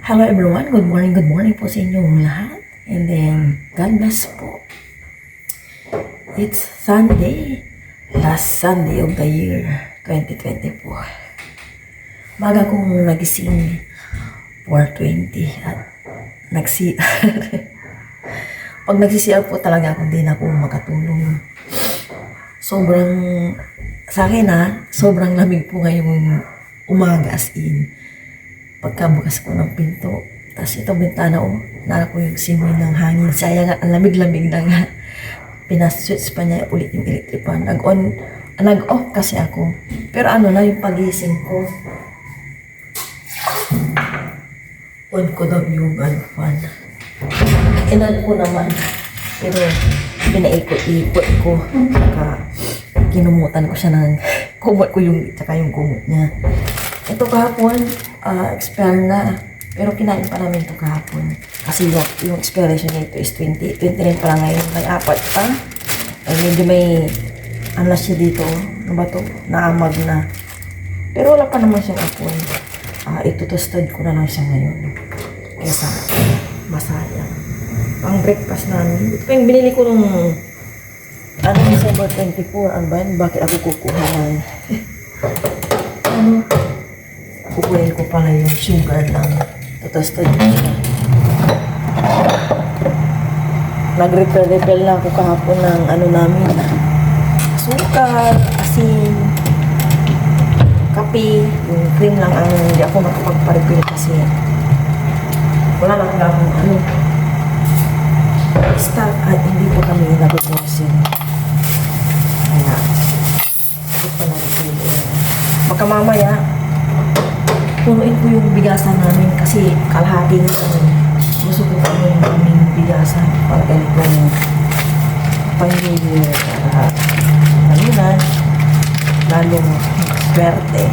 Hello everyone, good morning po sa inyong lahat. And then, God bless po. It's Sunday, last Sunday of the year 2020 po. Baga kong nagising 4:20 at pag nagsisiyaw po talaga ako, hindi na ako makatulong. Sobrang, sa akin sobrang lamig po ngayong umaga as in. Pagkabukas ko ng pinto, tapos ito bintana nara ko yung simoy ng hangin. Sayang nga, ang lamig-lamig na nga. Pinaswitch pa niya ulit yung electric fan. Nag-off kasi ako. Pero na yung pagising ko, on ko daw yung fan. Inan ko naman. Pero pinaikot-ikot ko. Saka kinumutan ko siya ng kumot ko tsaka yung kumot niya. Ito kahapon, expire na. Pero kinain pa namin ito kahapon. Kasi yung expiration nito is 20. 29 pa lang ngayon. May apat pa. Ay medyo may, siya dito. Ano ba to? Naamag na. Pero wala pa naman siyang apoy. Itutosted ko na lang siya ngayon. Kesa masayang. Pang breakfast namin. Ito pa yung binili ko nung December 24. Ano ba yan? Bakit ako kukuha ng kukunin ko pala yung sugar lang. Toasted ko siya. Nag-refill lang ako kahapon ng namin. Sukar, asin, kape, yung cream lang ang hindi ako makapagpa-refill kasi wala lang akong stock at hindi po kami nag-grocery. Kaya, ito pa na-refill. Baka mamaya, punuin ko yung bigasan namin kasi kalahati nito. Gusto ko pa yung aming bigasan para ganito yung pang-New para kalunan lalong swerte.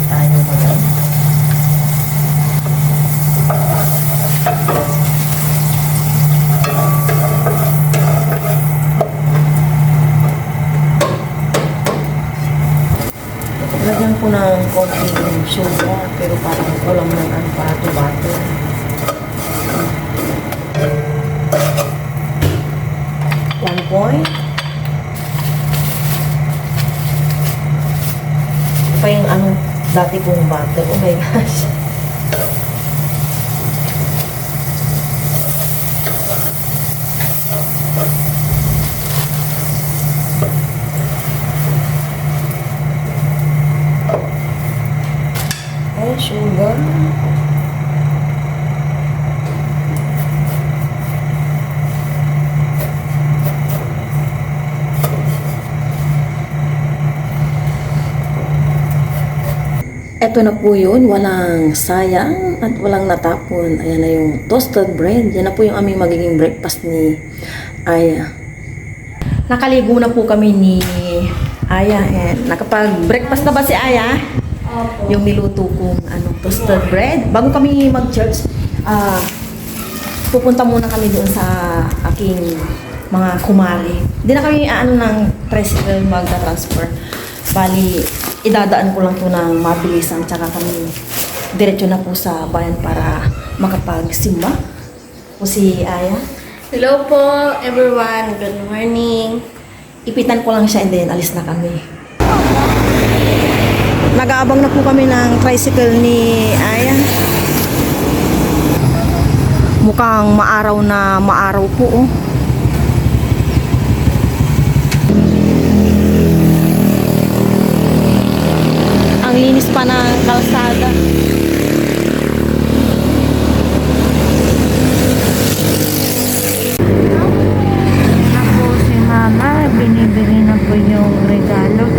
Tayo maganda. Lagyan ko ng konting sugar, pero parang kulang ng bato-bato. One point. Ito pa yung dati kong butter. Oh my gosh. Sugar. Ito na po yun, walang sayang at walang natapon. Ayan na yung toasted bread. Yan na po yung aming magiging breakfast ni Aya. Nakaligo na po kami ni Aya. Nakapag-breakfast na ba si Aya? Yung niluto kong toasted bread. Bago kami mag-church, pupunta muna kami doon sa aking mga kumari. Hindi na kami ng tricycle mag-transfer. Bali, idadaan ko lang to ng mabilisan. Tsaka kami diretso na po sa bayan para makapag-simba. Po si Aya. Hello po everyone. Good morning. Ipitan ko lang siya and then alis na kami. Nag-aabang na po kami ng tricycle ni Aya. Mukhang maaraw na maaraw po. Ang linis pa ng kalsada. Ako si Mama, binibili na po yung regalo.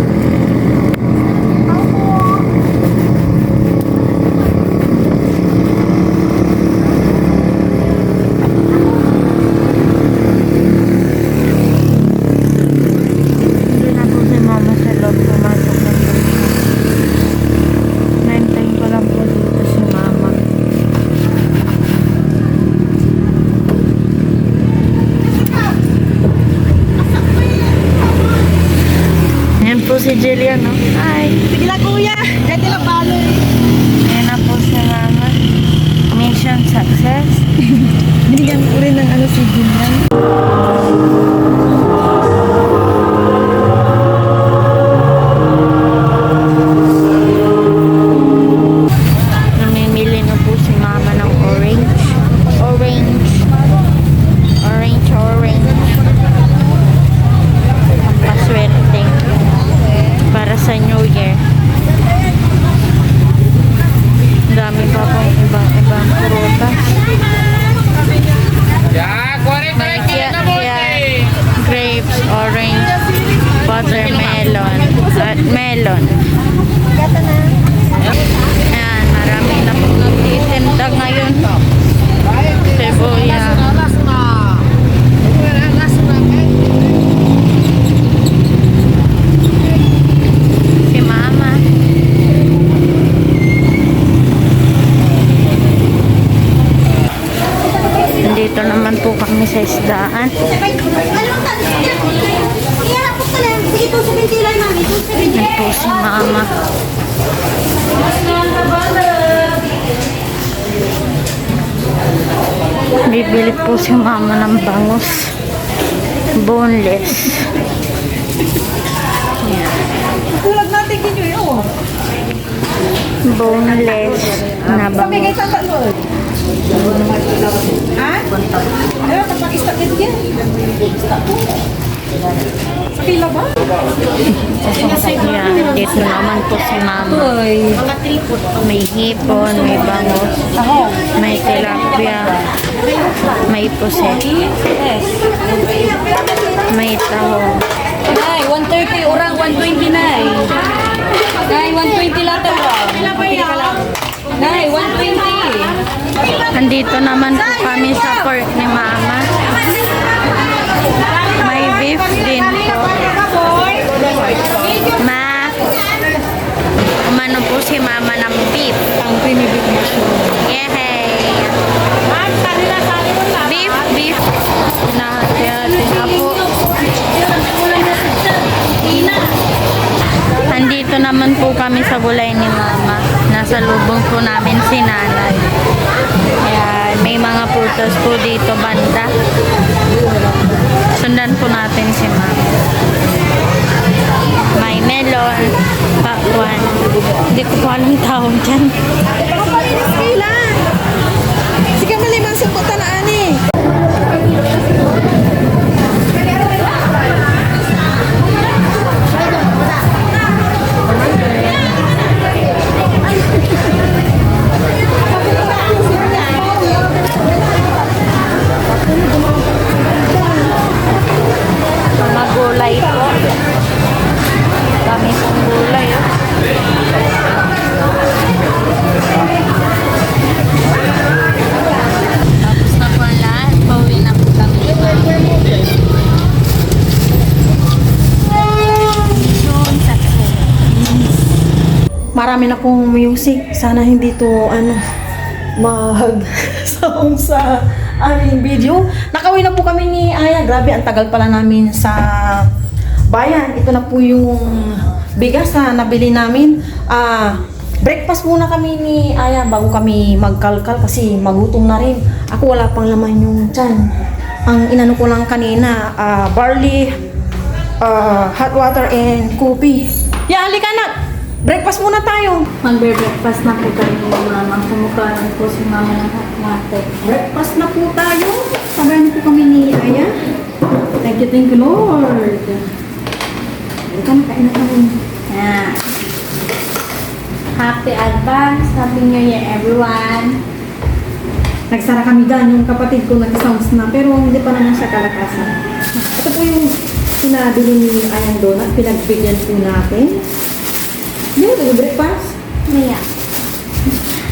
si Jillian, no? kuya. Kaya lang palo eh. Ayan na po si Mama. Mission success. Binigyan ko rin ng ano si Ginyan. Namimili na po si Mama ng orange. Orange. Orange, orange. Ang paswerte. Para sa New Year. Ang dami pa pong ibang prutas. May grapes, orange, watermelon, at melon. Ayan, marami na po nagtitinda ngayon. Sibuyas. Si Mama. Dito naman po kami sa isdaan. Yan po si Mama. Bibili po si Mama ng bangus. Boneless. Yan. Tulad natin kinyo yun. Boneless na bangus. Ha? Ano, tapag-istak din yan. Sa pila ba? Yan, dito naman po si Mama. May hipon, may bangus, may tilapia, may puset, may tahong. Nay, 130 orang, 120 nay. Nay, 120 lahat orang. Nay, 120. Andito naman po kami sa pork ni Mama. May beef din po. Umano po si Mama ng beef. Ang creamy beef mushroom. Yehey! Beef. Nahati-hati na po. Andito naman po kami sa gulay ni Mama. Nasa lubong po namin si Nanay. Ayan, may mga prutas po dito banda. Sundan po natin si Mama. May melon, pakwan. Hindi ko po alam tawag dyan. Sige, malimang sumputan na ani. Mga gulay po. Dami pong gulay. Oh. Tapos na po ang lahat. Pauwi na po kami. Mission success. Marami na pong music. Sana hindi to mag-sound sa aming video. Nakauwi na po kami ni Aya. Grabe, ang tagal pala namin sa bayan. Ito na po yung bigas na nabili namin. Breakfast muna kami ni Aya bago kami magkalkal kasi magutom na rin. Ako wala pang laman yung tiyan. Ang inano ko lang kanina, barley, hot water, and coffee. Yeah, halika na! Breakfast muna tayo. Magbe-breakfast na po kami ni Mama. Kumukain po si Mama ng hot water. Breakfast na po tayo. Sabayan po kami ni Aya. Thank you, Lord. Kain na kami. Yeah. Happy advance. Happy New Year, everyone. Nagsara kami dyan. Yung kapatid ko nag-sounds na. Pero hindi pa naman siya kalakasan. Ito po yung sinabili ni Ayang Donut. Pinagbigyan po natin. Hindi mo breakfast. Maya.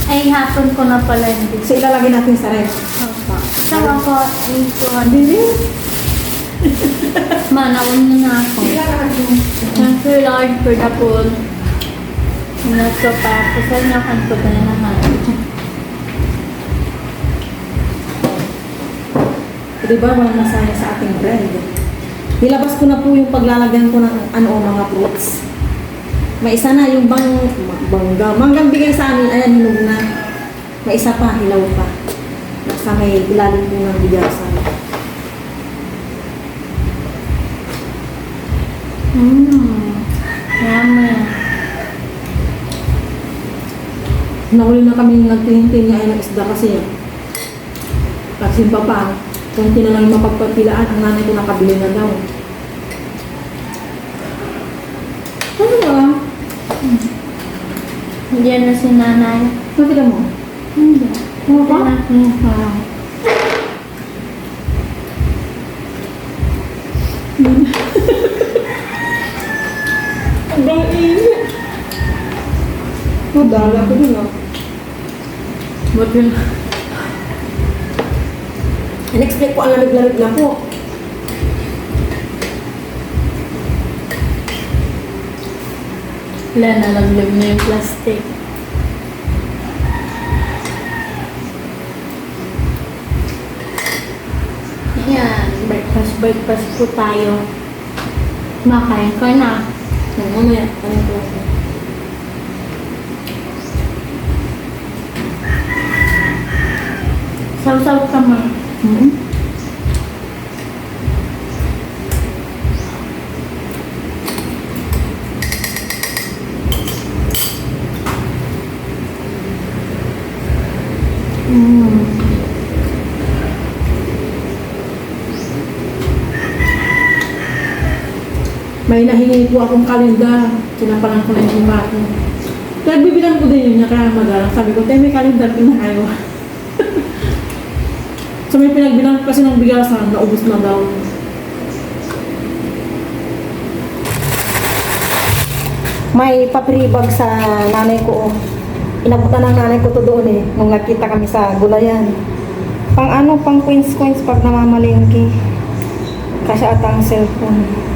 Ay, hapon ko na pala hindi. So ilalagay natin sa ref. Opo. So, ako, ito, Bili. manawin niyo na ako. Thank you, Lord, for the food. Nasa pa, kasi nakan ko na naman. Diba, walang masaya sa ating bread. Nilabas ko na po yung paglalagyan ko ng mga fruits. May isa na yung bangga. Manggang bigay sa amin, ayan, hinog na. May isa pa, hilaw pa. Nasa may ilalim po ng bigasan. Yummy. Nahuli na kami nagtintin niya ay ng isda kasi. Kasi pa, konti na lang yung mapagpapilaan. Ang nanay ko nakabili na daw. Ano ba? Diyan na si nanay. Nakita mo? Hindi. Ano ba? Ang init. Madala ko din ah. Ba't yun? In-expect ko ang lamig-lamig na po. Wala, nalaglag na yung plastic. Ayan, breakfast po tayo. Makain ka na. Mamaya, ano po? Saw-saw ka mo. May nahingi po akong kalendar. Sinapalan ko na yung bata. Kaya bibilang ko din yun niya kaya magalang. Sabi ko, may kalendar ko na kayo. So may pinagbilang kasi ng bigasan, naubos na daw. May papribag sa nanay ko. Inabutan ng nanay ko to doon eh. Nung nakita kami sa gulayan. Pang ano, pang coins pag namamalengke. Kasi atang cellphone.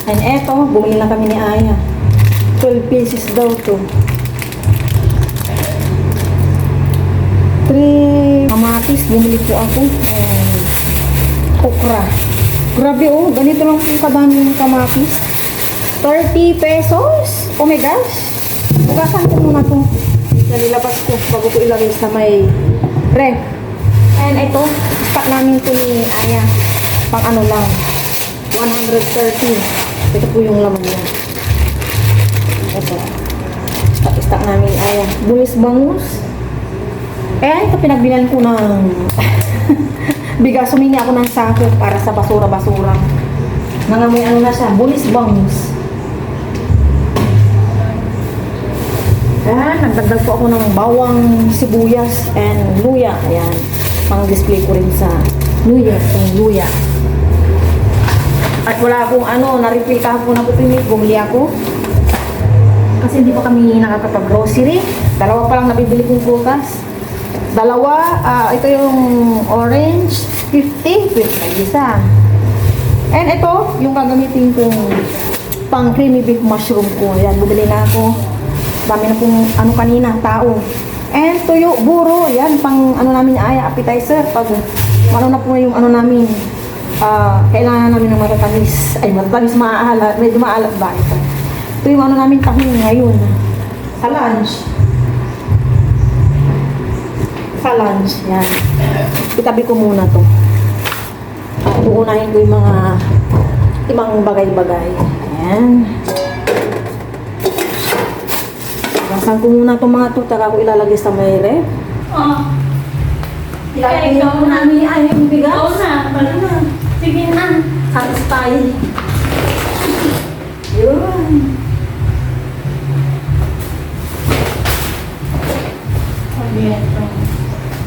And eto, bumili na kami ni Aya. 12 pieces daw to. 3 kamatis, bumili po ako. And okra. Grabe oh, ganito lang po kadaming kamatis. 30 pesos? Oh my gosh. Bukasan ko muna to. Nalilabas ko bago ko ilagay sa may ref. And ito, stock namin to ni Aya. Pang ano lang. 130. Ito po yung laman niya. Ito. Stock namin ay bulis bangus. Kaya ito pinagbilan ko ng bigas. Sumingi ako ng sako para sa basura-basura. Nangamoy ano na siya, bulis bangus. Ayan, nagdagdag po ako ng bawang, sibuyas, and luya. Ayan, pang-display ko rin sa New Year, yung luya. At wala akong ano, na-refill kahapon ako pinili, bumili ako. Kasi hindi pa kami nakakapag-grocery. Dalawa pa lang nabibili kong bukas. Dalawa, ito yung orange, 50 isa. And ito, yung gagamitin kong pang creamy beef mushroom ko. Ayan, bumili na ako. Dami na pong ano kanina, tao. And tuyo, buro, yan, pang ano namin ay appetizer. Pag ano na po yung ano namin, kailangan namin ng matatamis. Ay, matatamis, maaalat. Medyo maalat ba ito? Ito yung ano namin tahing ngayon. Sa lunch. Sa lunch, yan. Itabi ko muna to. Uunahin ko yung mga ibang bagay-bagay. Ayan. Basan ko muna itong mga to. Taka ko ilalagay sa may ref. Ilalagay ko namin ay yung bigas. Oo na, balo na. Sige na. Satisfy. Yun.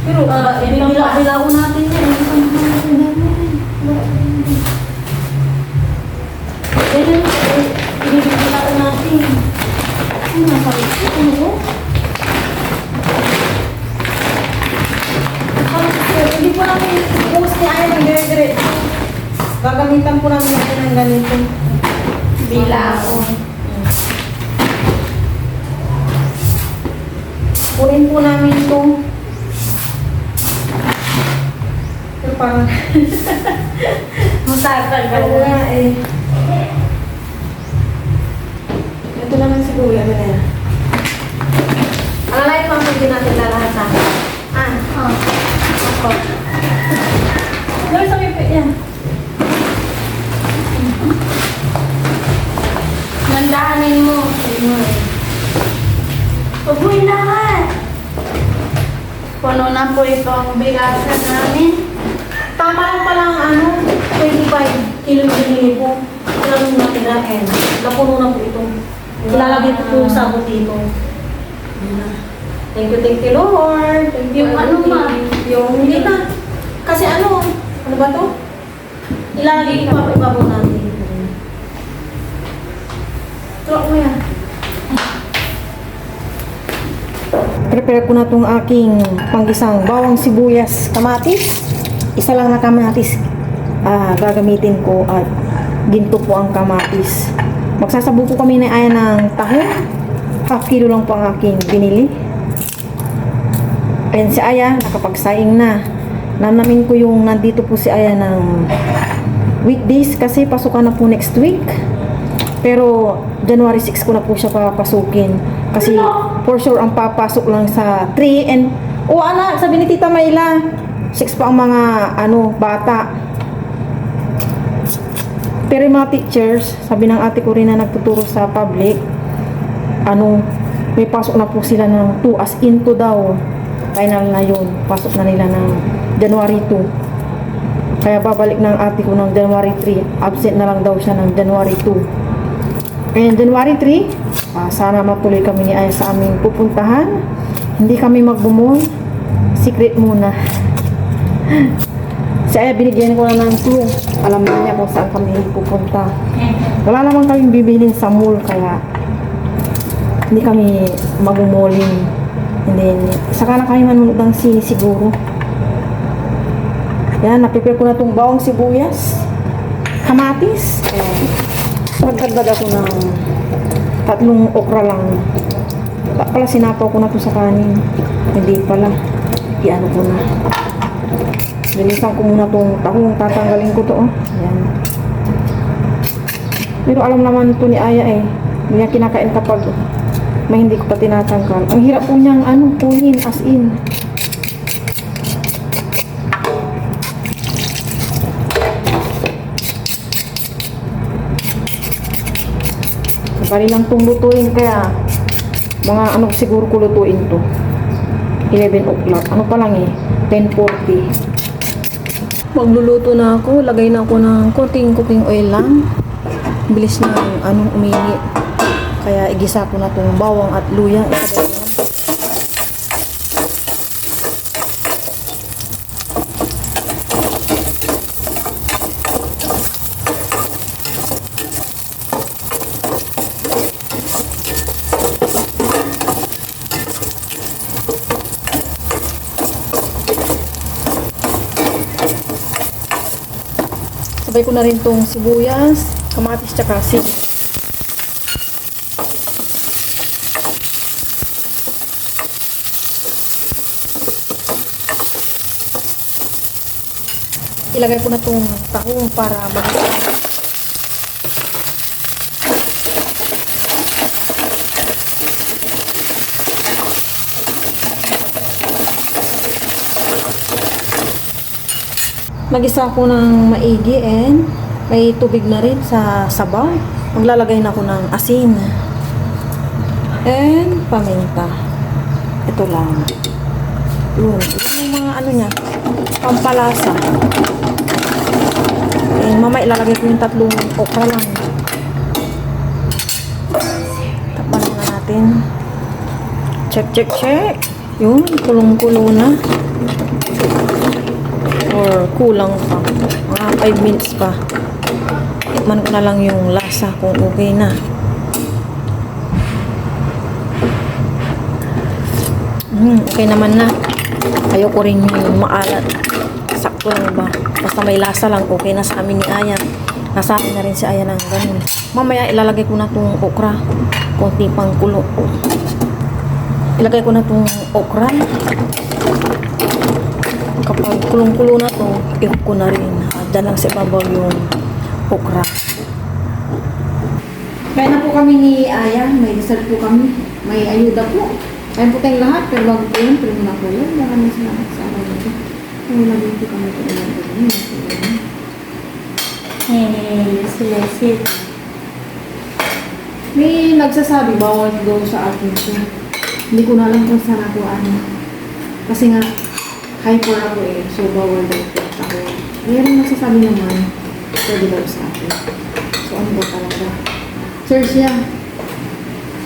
Pero, bila ko natin yan. Ganyan, ibibigila ko natin. Ano nasa ito? Ano ko? Hindi po namin iubos ni Aya ng dire-diretso. Gagamitan po namin natin ng ganito. Bilao. Kunin po namin ito. parang Matatagal oo na. nga eh. Ito naman si Kuya, ano na yan. Alalay pa mo din natin lalahat na. Oh. Ako. Gawin sa pipi yan. Nandahanin mo. Ubuhin lahat. Puno na po itong bigasan namin. Tama lang palang 25 kilo yung binili ko. Ilan yung natira eh. Napuno na po ito. Ilalagay ko po yung sabot dito. Yun na. Thank you Lord. Thank you. Yung ano, ma? Yung hindi na. Kasi ano ba to? Ilalagay ko pa ibabaw natin. Tulak mo yan. Prepare ko na itong aking panggisang bawang sibuyas kamatis. Isa lang na kamatis gagamitin ko at ginto po ang kamatis. Magsasabu po kami na ay ng tahong. Half kilo lang po ang aking binili. Ayan si Aya, nakapagsaing na. Nanamin ko yung nandito po si Aya ng weekdays kasi pasukan na po next week. Pero January 6 ko na po siya papasukin. Kasi for sure ang papasok lang sa 3 and anak, sabi ni Tita Mayla, 6 pa ang mga bata. Pero yung mga teachers, sabi ng ate ko rin na nagtuturo sa public, may pasok na po sila ng 2 as into daw. Final na yun. Pasok na nila ng January 2. Kaya babalik ng ate ko ng January 3. Absent na lang daw siya ng January 2. And January 3, sana matuloy kami ni Aya sa aming pupuntahan. Hindi kami magbumol. Secret muna. Si Aya, binigyan ko na ng clue. Alam na niya kung saan kami pupunta. Wala naman kaming bibilin sa mall, kaya hindi kami magmumoling. And then, saka na kami manonood ng sine siguro. Yan, napipir ko na itong bawang sibuyas, kamatis. Magdagdag ako ng 3 okra lang. Pala sinapaw ko na to sa kanin. Hindi pala. Iano ko na. Linisan ko muna itong tahong. Tatanggalin ko to. Ayan. Pero alam naman to ni Aya eh. Hindi niya kinakain kapag may hindi ko pa tinatanggal. Ang hirap po niyang kunin as in. Bali lang itong lutuin, kaya mga siguro ko lutuin to 11 o'clock, pa lang 10:40. Magluluto na ako, lagay na ako ng konting cooking oil lang. Bilis na uminit, kaya igisa ko na itong bawang at luya. Isabay na. Sabay ko na rin tong sibuyas, kamatis, tsaka sili. Ilagay ko na tong tahong para Nagisa ko ng maigi and may tubig na rin sa sabaw. Maglalagay na ako ng asin and paminta. Ito lang. Yun yung mga niya, pampalasa. And mamaya ilalagay ko yung 3 okra lang. Tapan na natin. Check. Yun, kulong-kulo na. Or kulang pa. Mga 5 minutes pa. Tikman ko na lang yung lasa kung okay na. Okay naman na. Ayoko rin yung maalat. Sakto lang ba? Basta may lasa lang, okay na sa amin ni Aya. Nasa akin na rin si Aya ng ganun. Mamaya ilalagay ko na itong okra. Konti pang kulo. Ilagay ko na itong okra. Kapag kulong-kulo na to, i-off ko na rin. Diyan lang sa ibabaw yung okra. Kaya na po kami ni Aya, may dessert po kami, may ayuda po. Kaya po tayong lahat, pero bago po yun, pero muna po yun. Maraming salamat sa araw nito. Kaya lagi po kami po naman po yun. Silesit. May nagsasabi, bawal daw sa akin ito. Hindi ko na alam kung saan ako ano. Kasi nga, hyper ako eh, so bawal daw po ako. Mayroong nagsasabi naman, pwede daw sa akin. So ano ba talaga? Search niya.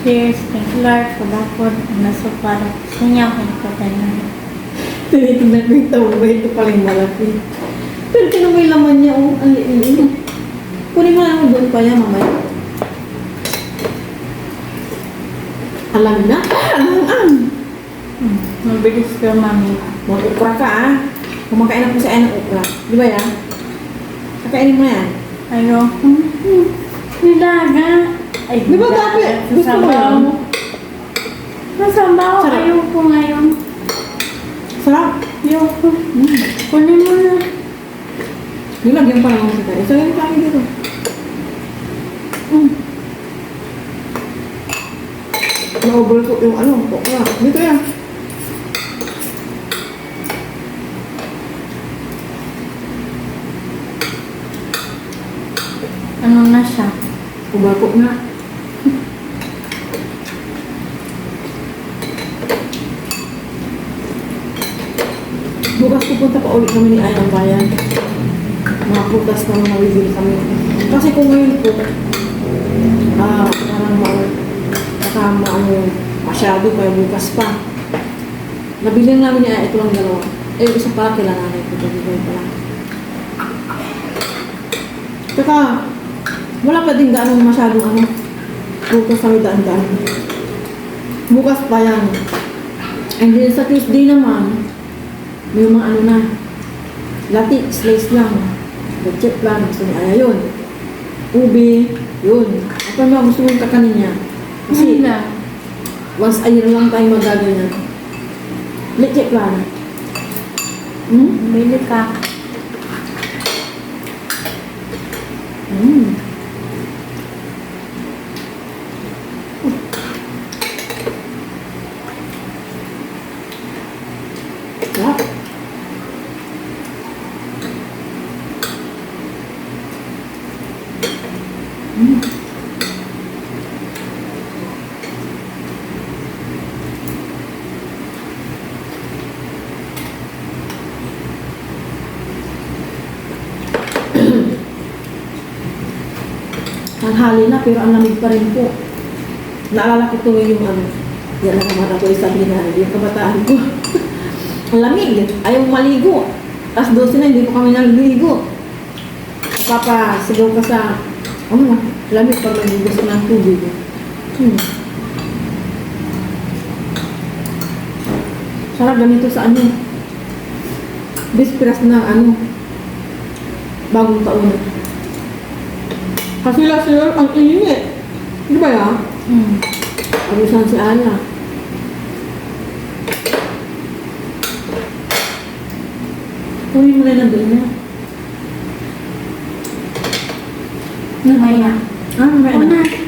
Cheers, thank you Lord, kabakod, nasa para sa niya akong katanan. Tinitignan ko yung tawag ba ito pala yung malaki. Pero tinong may laman niya, oh, ang liit. Kunin mo lang doon pa yan, mamaya. Alam na, alam. Mabilis ka, mami. Mag-ukra ka, ah. Kumakain ako sa ayan ng ukra. Di ba yan? Kakainin mo yan. Ayaw. Nilaga. Ay, Di ba dati? Gusto mo yan? Masabaw. Sarap. Ayoko ngayon. Sarap. Ayoko. Kunin mo na. Nilagyan pa naman sa tayo. So, yan kami dito. Na-over ko yung ano, ukra. Dito yan. Ano na siya? Ubako na. Bukas pupunta pa ulit kami ni Ayang Bayan. Mga putas na mawibili kami. Kasi kung ngayon po, parang masyado kaya bukas pa. Nabili namin niya, ito lang dalawa. Eh, yung isa pa kailangan ko. Pagkakita pa lang. Tsaka, wala pa din gaano masyadong ano. Bukas kami daan-daan. Bukas pa yan. And then sa Tuesday naman, may mga ano na. Lati, slice lang. Budget lang. Gusto ni Aya yun. Ubi, yun. Ako naman gusto mong kakanin niya. Kasi, once a year lang tayo magaganyan. Budget lang. Bili ka. Sarap. Tanghali na pero ang lamig pa rin po. Naalala ko tuloy yung ano. Yan ang kamata ko isabihin na yung kabataan ko. Ang lamig. Ayaw maligo. Tapos 12 na, hindi po kami naligo. Napapasigaw ka sa, lamig pag gusto ng tubig. Sarap ganito sa ano. Bisperas na ano. Bagong taon. Kasi last year, ang init. Di ba yan? Abusan si Ana. Kunin mo na lang doon na. Mamaya. Mamaya Una. na.